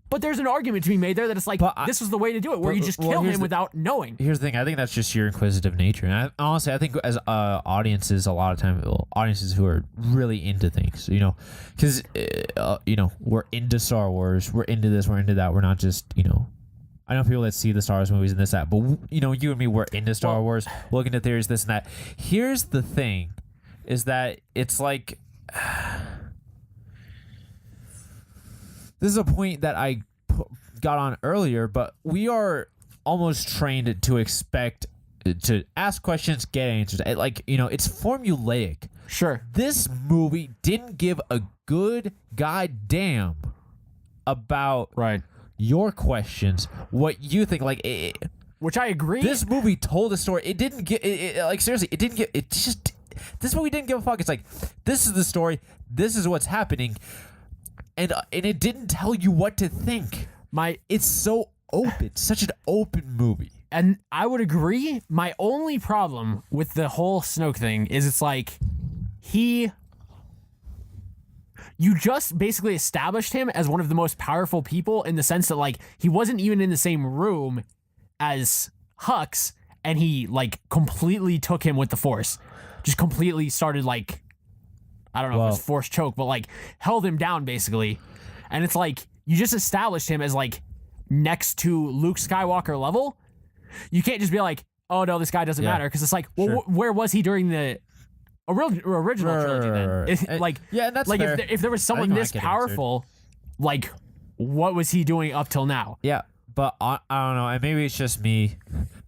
But there's an argument to be made there that it's like, this was the way to do it, where you just kill him without knowing. Here's the thing. I think that's just your inquisitive nature. And honestly, I think as audiences, a lot of time, audiences who are really into things, you know, because, you know, we're into Star Wars. We're into this. We're into that. We're not just, you know, I know people that see the Star Wars movies and this, that. But, you know, you and me, we're into Star Wars. We're looking at theories, this and that. Here's the thing, is that it's like... This is a point that I got on earlier, but we are almost trained to expect to ask questions, get answers. Like, you know, it's formulaic. Sure. This movie didn't give a good goddamn about your questions, what you think. Like, which I agree. This movie told a story. It didn't get like, seriously. It didn't get. It just. This movie didn't give a fuck. It's like, this is the story. This is what's happening. And it didn't tell you what to think. It's so open, such an open movie. And I would agree. My only problem with the whole Snoke thing is it's like you just basically established him as one of the most powerful people in the sense that like he wasn't even in the same room as Hux, and he like completely took him with the Force, just completely started like. I don't know if it was force choke, but like held him down basically. And it's like, you just established him as like next to Luke Skywalker level. You can't just be like, oh no, this guy doesn't matter. Cause it's like, well, where was he during the original trilogy then? And that's like fair. if there was someone this powerful, like what was he doing up till now? Yeah. But I don't know. And maybe it's just me,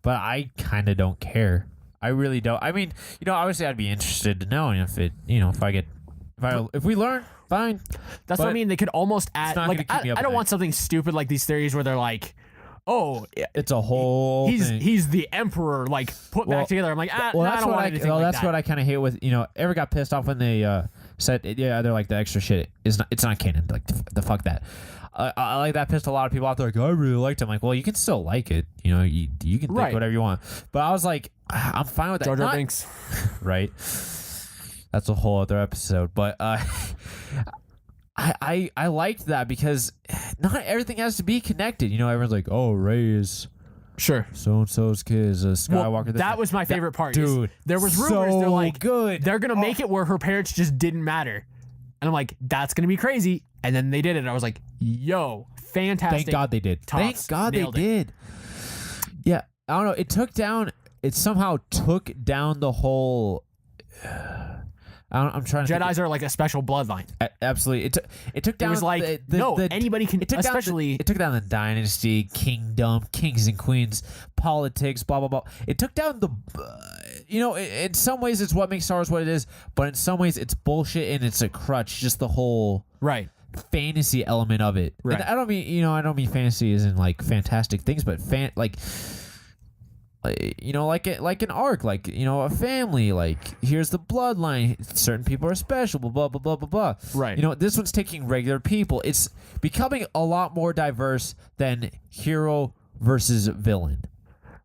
but I kind of don't care. I really don't. I mean, you know, obviously I'd be interested to know if it, you know, if we learn, fine. That's what I mean. They could almost add, like, I don't want something stupid like these theories where they're like, oh, it's a whole thing. He's the Emperor, like, put back together. I'm like, I don't want anything like that. That's what I kind of hate with, you know, ever got pissed off when they said, yeah, they're like, the extra shit it's not canon. Like, the fuck that. I like that pissed a lot of people out there. Like, I really liked it. I'm like, well, you can still like it. You know, you can think whatever you want. But I was like, I'm fine with that. Jar Jar Binks. Right. That's a whole other episode. But I liked that because not everything has to be connected. You know, everyone's like, oh, Rey is so-and-so's kid is a Skywalker. Well, that was my favorite part. Dude. There was rumors. They're like, good. They're going to make it where her parents just didn't matter. And I'm like, that's going to be crazy. And then they did it. And I was like, yo, fantastic. Thank God they did. Thank God they did. Yeah. I don't know. It somehow took down the whole... I'm trying to. Jedis are like a special bloodline. Absolutely, it took down. It was like anybody can. It took down the dynasty, kingdom, kings and queens, politics, blah blah blah. It took down the. You know, in some ways it's what makes Star Wars what it is, but in some ways it's bullshit and it's a crutch. Just the whole fantasy element of it. Right. And I don't mean fantasy as in like fantastic things, but you know, like an arc, like, you know, a family, like here's the bloodline, certain people are special, blah blah blah blah blah. Right. You know, this one's taking regular people. It's becoming a lot more diverse than hero versus villain.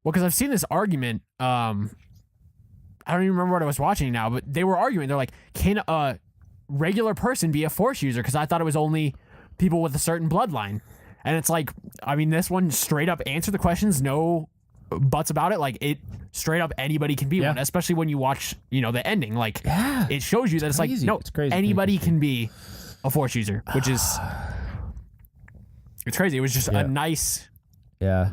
Well, because I've seen this argument. I don't even remember what I was watching now, but they were arguing. They're like, can a regular person be a Force user? Because I thought it was only people with a certain bloodline. And it's like, I mean, this one straight up answered the questions, no buts about it. Like, it straight up anybody can be one, especially when you watch, you know, the ending. Like, it shows you that it's like, no, it's crazy. Anybody can be a Force user, which is it's crazy. It was just a nice. Yeah.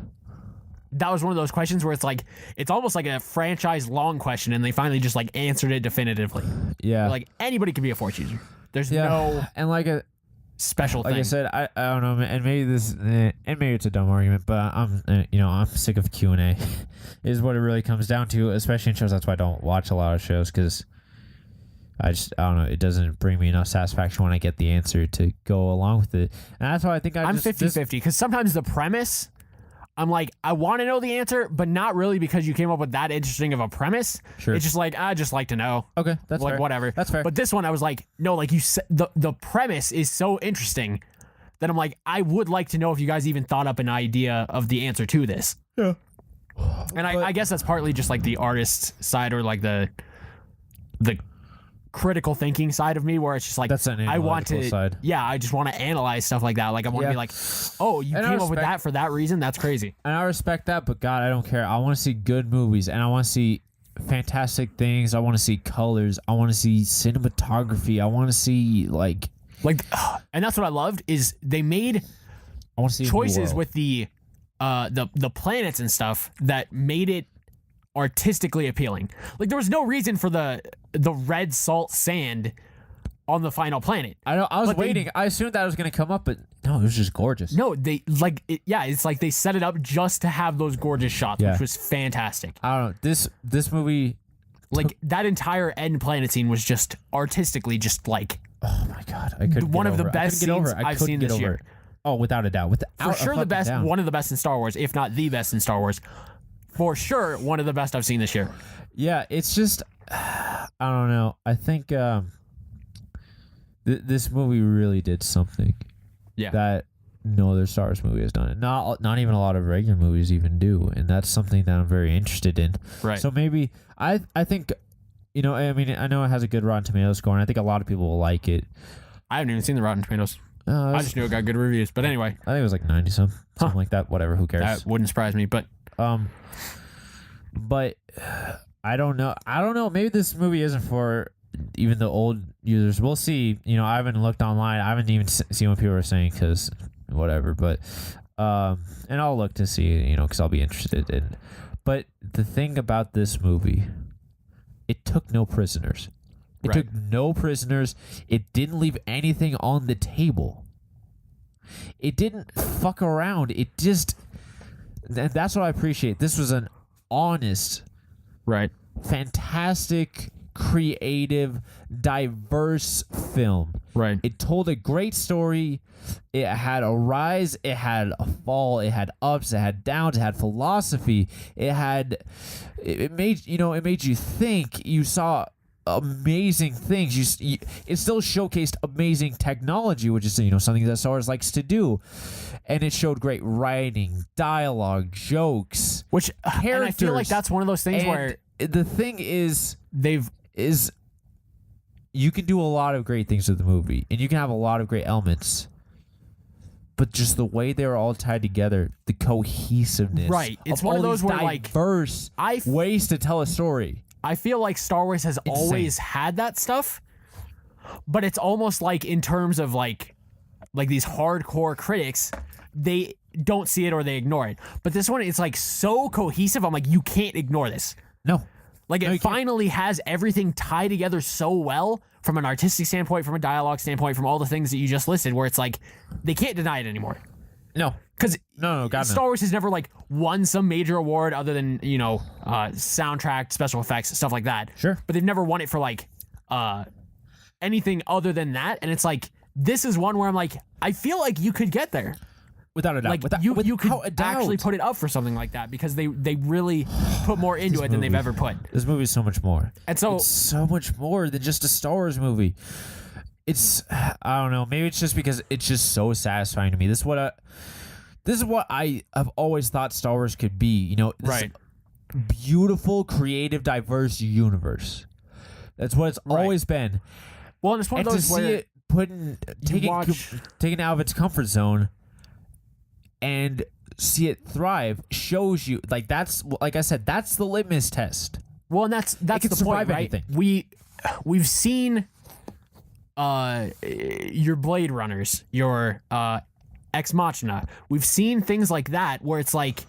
That was one of those questions where it's like, it's almost like a franchise long question, and they finally just like answered it definitively. Yeah. Like, anybody can be a Force user. There's no and like a special thing. Like I said, I don't know, and maybe it's a dumb argument, but I'm sick of Q&A is what it really comes down to, especially in shows. That's why I don't watch a lot of shows, because I don't know, it doesn't bring me enough satisfaction when I get the answer to go along with it. And that's why I think I'm 50-50, because sometimes the premise, I'm like, I want to know the answer, but not really because you came up with that interesting of a premise. Sure. It's just like, I just like to know. Okay, that's like fair. Whatever. That's fair. But this one, I was like, no, like you said, the premise is so interesting that I'm like, I would like to know if you guys even thought up an idea of the answer to this. Yeah. And I guess that's partly just like the artist side, or like the critical thinking side of me where it's just like That's an I want to analytical side. yeah, I just want to analyze stuff like that. Like I want to Yeah. be like, oh, you And I came up with respect- that for that reason? That's crazy. And I respect that, but God, I don't care. I want to see good movies, and I want to see fantastic things. I want to see colors. I want to see cinematography. I want to see like And that's what I loved is they made I want to see a new choices world. with the planets and stuff that made it artistically appealing. Like there was no reason for the red salt sand on the final planet. I know. I was but they- waiting. I assumed that was going to come up, but no, it was just gorgeous. No, they like it, yeah, it's like they set it up just to have those gorgeous shots, Yeah. which was fantastic. I don't know. This movie. Like that entire end planet scene was just artistically just like Oh my God, I couldn't. one get of the over it. I best couldn't get over scenes it. I I've couldn't seen get this over year. it. Oh, without a doubt. for sure the best, one of the best in Star Wars, if not the best in Star Wars. For sure, one of the best I've seen this year. Yeah, it's just I don't know. I think this movie really did something Yeah. that no other Star Wars movie has done. And not even a lot of regular movies even do, and that's something that I'm very interested in. Right. So maybe I think I mean I know it has a good Rotten Tomatoes score, and I think a lot of people will like it. I haven't even seen the Rotten Tomatoes. I I just knew it got good reviews. But anyway, think it was like 90 something like that. Whatever, who cares? that wouldn't surprise me. But But I don't know. Maybe this movie isn't for even the old users. We'll see. I haven't looked online. I haven't even seen what people are saying because whatever. But and I'll look to see. Because I'll be interested in. But the thing about this movie, it took no prisoners. It Right. took no prisoners. It didn't leave anything on the table. It didn't fuck around. It just. And that's what I appreciate. This was an honest, right. fantastic, creative, diverse film. Right. It told a great story. It had a rise, it had a fall, it had ups, it had downs, it had philosophy. It made you think. You saw amazing things. It still showcased amazing technology, which is something that Star Wars likes to do. And it showed great writing, dialogue, jokes, Which and I feel like characters. that's one of those things And where the thing is they've you can do a lot of great things with the movie, and you can have a lot of great elements, but just the way they were all tied together, the cohesiveness, Right. It's one of all those these where, like, diverse ways to tell a story. I feel like Star Wars has Insane. always had that stuff, but it's almost like in terms of like these hardcore critics, they don't see it or they ignore it. But this one, it's like so cohesive. I'm like, you can't ignore this. No, Like No, it you can't. finally has everything tied together so well from an artistic standpoint, from a dialogue standpoint, from all the things that you just listed, where it's like they can't deny it anymore. no, Because no, God, Star no. Wars has never like won some major award other than soundtrack, special effects, stuff like that. Sure. But they've never won it for like anything other than that. And it's like this is one where I'm like, I feel like you could get there. Without a doubt, Like without, you could without a doubt. actually put it up for something like that because they really put more into it than they've movie. ever put. This movie is so much more. And so It's so much more than just a Star Wars movie. It's I don't know. Maybe it's just because it's just so satisfying to me. This is what I have always thought Star Wars could be. This Right. beautiful, creative, diverse universe. That's what it's always been. well, and it's one And of to those see where it taken out of its comfort zone and see it thrive shows you that's like I said, that's the litmus test. well, and that's can the point, survive right? anything. We've seen your Blade Runners, your Ex Machina. We've seen things like that where it's like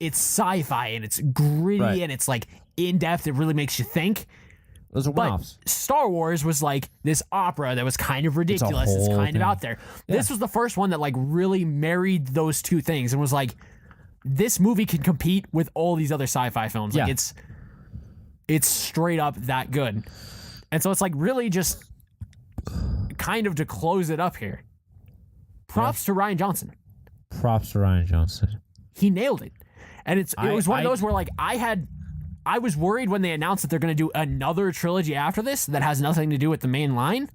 it's sci-fi and it's gritty Right. and it's like in depth. It really makes you think. Those are But one-offs. Star Wars was like this opera that was kind of ridiculous. It's whole kind thing. of out there. This was the first one that like really married those two things and was like, this movie can compete with all these other sci-fi films. Like Yeah. it's straight up that good. And so it's like really just kind of to close it up here. Props to Ryan Johnson. Props to Ryan Johnson. He nailed it. And it was one of I- those where like I was worried when they announced that they're going to do another trilogy after this that has nothing to do with the main line.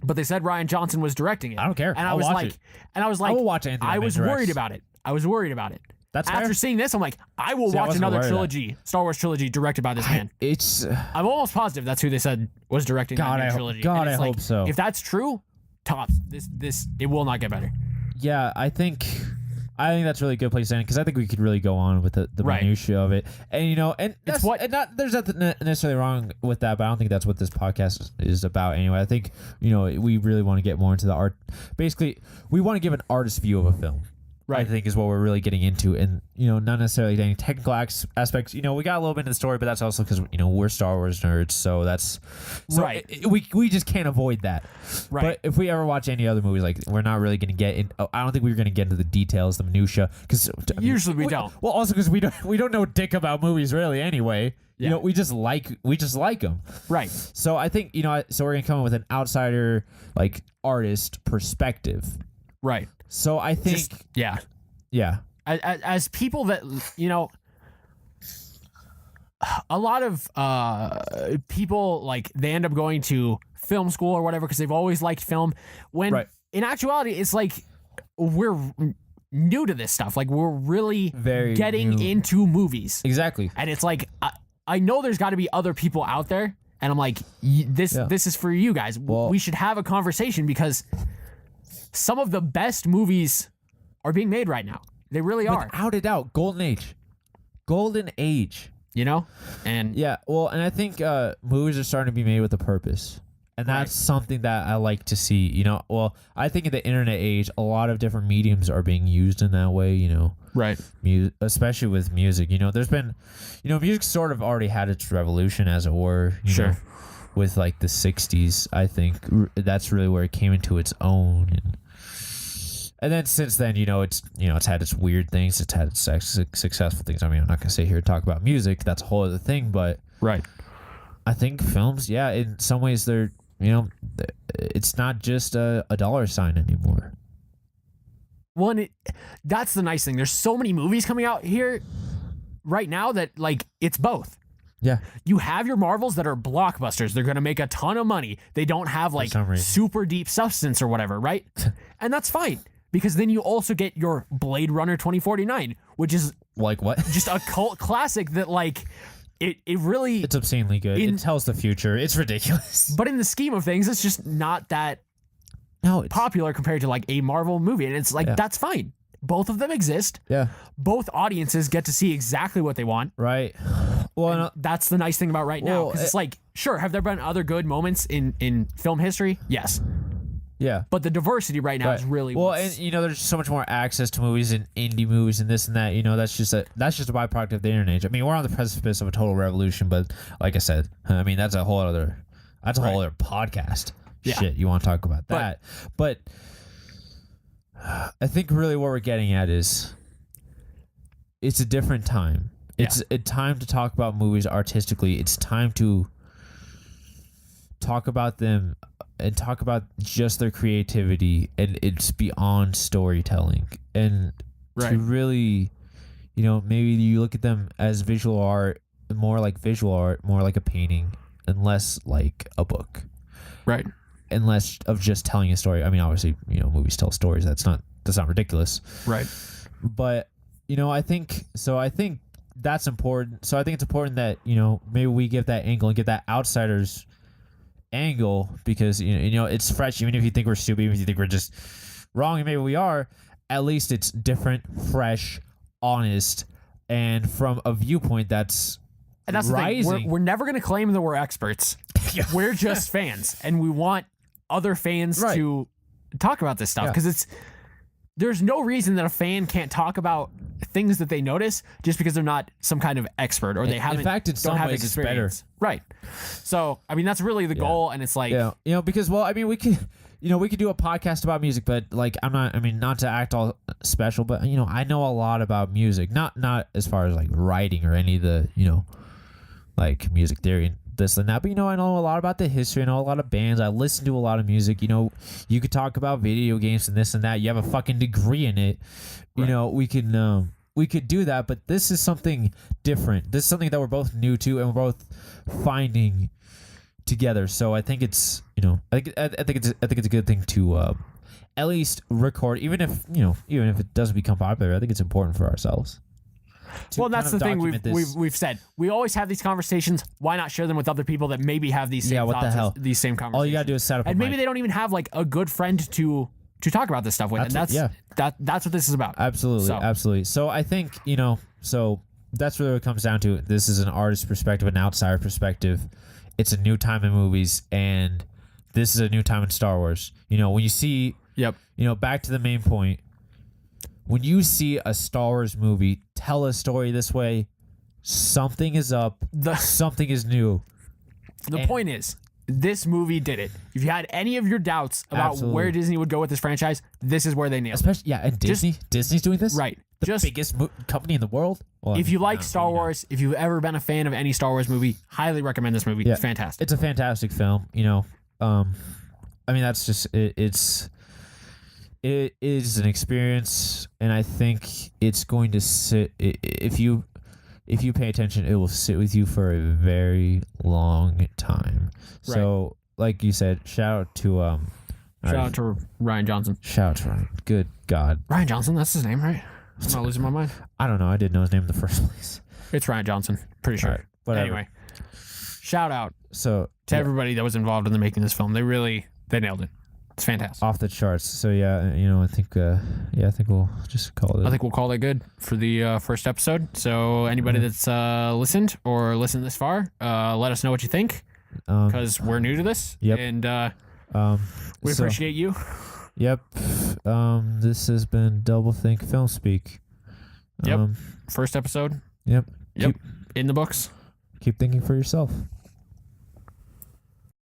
But they said Ryan Johnson was directing it. I don't care. And I I'll was watch like, it. and I was like, will watch anything I that was man worried directs. about it. I was worried about it. That's after fair. seeing this, I'm like, I will See, I watch wasn't another aware of that. trilogy, Star Wars trilogy directed by this man. It's I'm almost positive that's who they said was directing God, that new I trilogy. God, And it's I like, hope so. If that's true, tops. This it will not get better. yeah. I think that's a really good place to end because I think we could really go on with the Right. minutia of it, and and It's that's what- and not there's nothing necessarily wrong with that, but I don't think that's what this podcast is about anyway. I think we really want to get more into the art. Basically, we want to give an artist view of a film. I Right. think is what we're really getting into, and not necessarily any technical aspects. We got a little bit into the story, but that's also because we're Star Wars nerds, so that's Right. we just can't avoid that. Right. But if we ever watch any other movies, like we're not really going to get in. I don't think we're going to get into the details, the minutia, because Usually we don't. Well, also because we don't know dick about movies really anyway. Yeah. We just like them. Right. So I think so we're going to come in with an outsider like artist perspective. Right. So I think Yeah. yeah. As people that a lot of people like they end up going to film school or whatever because they've always liked film, when Right. in actuality it's like we're new to this stuff, like we're really Very getting new. into movies, Exactly. and it's like I know there's got to be other people out there, and I'm like, this is for you guys. Well- We should have a conversation because some of the best movies are being made right now. They really are, Without a doubt, golden age. And Yeah, well, and I think movies are starting to be made with a purpose. And that's something that I like to see, Well, I think in the internet age, a lot of different mediums are being used in that way, right. especially with music. There's been, music sort of already had its revolution, as it were. Sure. know, with like the 60s, I think that's really where it came into its own. And then since then, it's had its weird things. It's had its successful things. I mean, I'm not going to sit here and talk about music. That's a whole other thing. But Right. I think films, yeah, in some ways they're, it's not just a dollar sign anymore. Well, and that's the nice thing. There's so many movies coming out here right now that like it's both. Yeah. You have your Marvels that are blockbusters. They're going to make a ton of money. They don't have like some reason. super deep substance or whatever, right? And that's fine because then you also get your Blade Runner 2049, which is Like what? just a cult classic that like it really. It's obscenely good. It tells the future. It's ridiculous. But in the scheme of things, it's just not that No, it's popular compared to like a Marvel movie, and it's like that's fine. Both of them exist. yeah, Both audiences get to see exactly what they want. right. Well, That's the nice thing about right now, Well, because it's like, sure, have there been other good moments in film history? Yes, yeah. but the diversity right now is really well, what's- and there's so much more access to movies and indie movies and this and that. That's just a byproduct of the internet age. I mean, we're on the precipice of a total revolution, but like I said, I mean that's a whole other podcast. Yeah. Shit, you want to talk about that? But I think really what we're getting at is it's a different time. It's a time to talk about movies artistically. It's time to talk about them and talk about just their creativity, and it's beyond storytelling. And to really, maybe you look at them as visual art, more like a painting, and less like a book. right. And less of just telling a story. I mean, obviously, movies tell stories. That's not ridiculous. Right. But I think that's important. So I think it's important that maybe we give that angle and get that outsider's angle, because it's fresh. Even if you think we're stupid, even if you think we're just wrong, and maybe we are, at least it's different, fresh, honest, and from a viewpoint that's And that's the rising. thing. We're never going to claim that we're experts. We're just fans, and we want other fans Right. to talk about this stuff because there's no reason that a fan can't talk about things that they notice just because they're not some kind of expert or they haven't. In fact, in don't some have ways, it's better. experience. Right. So I mean, that's really the goal, and it's like because I mean, we could do a podcast about music, but like not to act all special, but I know a lot about music, not as far as like writing or any of the like music theory and this and that, but I know a lot about the history. I know a lot of bands. I listen to a lot of music. You could talk about video games and this and that. You have a fucking degree in it. We could do that, but this is something different. This is something that we're both new to and we're both finding together. So I think it's I think it's a good thing to at least record, even if it doesn't become popular. I think it's important for ourselves. Well, that's the thing we've said. We always have these conversations. Why not share them with other people that maybe have these same what the thoughts, hell? These same conversations? All you gotta do is set up, and maybe they don't even have like a good friend to talk about this stuff with. Absolutely, and that's what this is about. Absolutely. So I think so that's really what it comes down to. This is an artist perspective, an outsider perspective. It's a new time in movies, and this is a new time in Star Wars. When you see, back to the main point. When you see a Star Wars movie tell a story this way, something is up. Something is new. The point is, this movie did it. If you had any of your doubts about where Disney would go with this franchise, this is where they nailed it. Especially, and Disney's doing this? Right. The biggest company in the world? Well, if you like Star Wars, if you've ever been a fan of any Star Wars movie, highly recommend this movie. Yeah, it's fantastic. It's a fantastic film. That's just it. It is an experience, and I think it's going to sit. If you pay attention, it will sit with you for a very long time. Right. So, like you said, shout out to Ryan Johnson. Shout out to Ryan. Good God, Ryan Johnson. That's his name, right? I'm not losing my mind. I don't know. I didn't know his name in the first place. It's Ryan Johnson. Pretty sure. Right, anyway, shout out to everybody that was involved in the making of this film. They nailed it. It's fantastic. Off the charts. So I think we'll just call it. I think we'll call it good for the first episode. So anybody that's listened or listened this far, let us know what you think, because we're new to this. Yep. And we appreciate you. Yep. This has been Double Think Film Speak. Yep. First episode. Yep. In the books. Keep thinking for yourself.